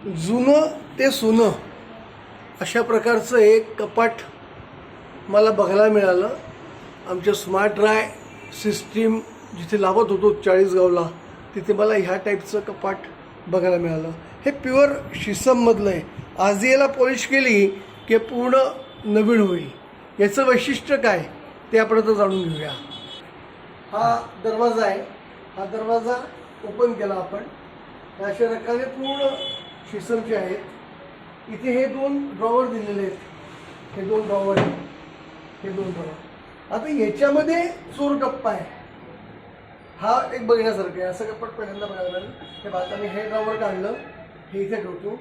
जुनं ते सोनं अशा प्रकारचं एक कपाट मला बघायला मिळालं. आमच्या स्मार्ट राय सिस्टीम जिथे लावत होतो चाळीसगावला, तिथे मला ह्या टाईपचं कपाट बघायला मिळालं. हे प्युअर शिसममधलं आहे. आज याला पॉलिश केली की पूर्ण नवीन होईल. याचं वैशिष्ट्य काय ते आपण आता जाणून घेऊया. हा दरवाजा आहे. हा दरवाजा ओपन केला आपण, अशा रकाने पूर्ण शिसमचे आहेत. इथे हे दोन ड्रॉवर दिलेले आहेत. हे दोन ड्रॉवर आहेत. हे दोन ड्रॉवर. आता याच्यामध्ये चोर कप्पा आहे. हा एक बघण्यासारखं आहे. असं कप्पट पहिल्यांदा बघायला मिळालं. हे आता मी हे ड्रॉवर काढलं, हे इथे ठेवतो.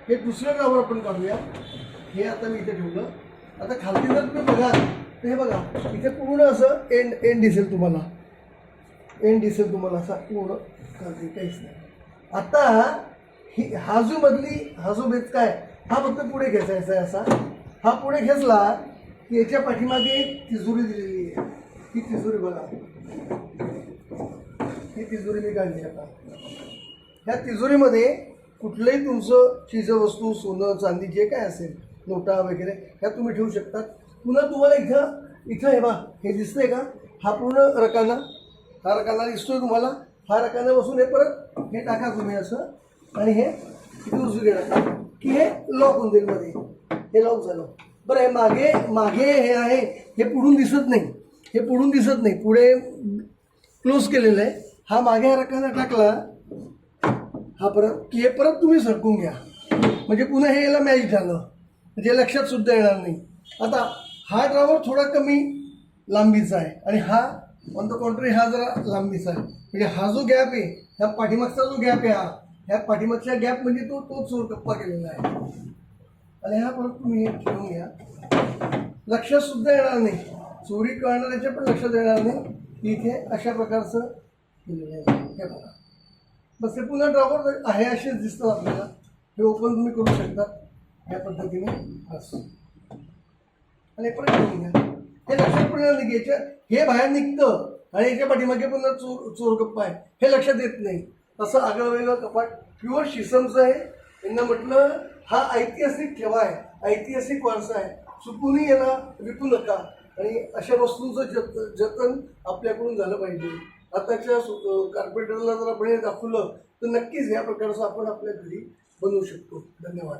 हे दुसरं ड्रॉवर आपण काढूया. हे आता मी इथे ठेवलं. आता खालती जर तुम्ही बघाल तर हे बघा, इथे पूर्ण असं एंड दिसेल तुम्हाला. एंड दिसेल तुम्हाला असा पूर्ण खालती, काहीच नाही. आता हा जो बेच काय, हा फक्त पुढे खेचायचा आहे. असा हा पुढे खेचला की याच्या पाठीमागे एक तिजोरी दिलेली आहे. ही तिजोरी बघा, ही तिजोरी मी काढली. आता ह्या तिजोरीमध्ये कुठलंही तुमचं चीजवस्तू, सोनं चांदी जे काय असेल, नोटा वगैरे, ह्या तुम्ही ठेवू शकता. पुन्हा तुम्हाला इथं हे बा, हे दिसतंय का, हा पूर्ण रकाना, हा रकाना दिसतोय तुम्हाला. हा रकाना बसून हे परत हे टाका तुम्ही असं, आणि हे इथे उजवीकडे टाका की हे लॉक होऊन जाईल मध्ये. हे लॉक झालं. बरं, हे मागे हे आहे, हे पुढून दिसत नाही. हे पुढून दिसत नाही, पुढे क्लोज केलेलं आहे. हा मागे हा रकाना टाकला, हा परत की हे परत तुम्ही सरकून घ्या, म्हणजे पुन्हा हे याला मॅच झालं, म्हणजे लक्षात सुद्धा येणार नाही. आता हा ड्रॉवर थोडा कमी लांबीचा आहे आणि हा ऑन द कॉन्ट्री हा जरा लांबीचा आहे. म्हणजे हा जो गॅप आहे, ह्या पाठीमागचा जो गॅप आहे, ह्या पाठीमागच्या गॅप म्हणजे तो चोर कप्पा केलेला आहे. आणि हा परत तुम्ही हे ठेवून घ्या, लक्षात सुद्धा येणार नाही. चोरी करणाऱ्याच्या पण लक्षात येणार नाही की इथे अशा प्रकारचं केलेलं आहे. हे बघा, बस हे पुन्हा ड्रॉवर आहे असेच दिसतं आपल्याला. हे ओपन तुम्ही करू शकता ह्या पद्धतीने असं, आणि परत ठेवून घ्या. हे लक्षात पण येणार नाही की हे बाहेर निघतं आणि याच्या पाठीमागे पुन्हा चोर कप्पा आहे, हे लक्षात येत नाही. असं आगळं वेगळं कपाट प्युअर शिसमचं आहे. यांना म्हटलं हा ऐतिहासिक ठेवा आहे, ऐतिहासिक वारसा आहे, चुकूनही याला विकू नका. आणि अशा वस्तूंचं जतन आपल्याकडून झालं पाहिजे. आताच्या कार्पेंटरला जर आपण हे दाखवलं तर नक्कीच या प्रकारचं आपण आपल्या घरी बनवू शकतो. धन्यवाद.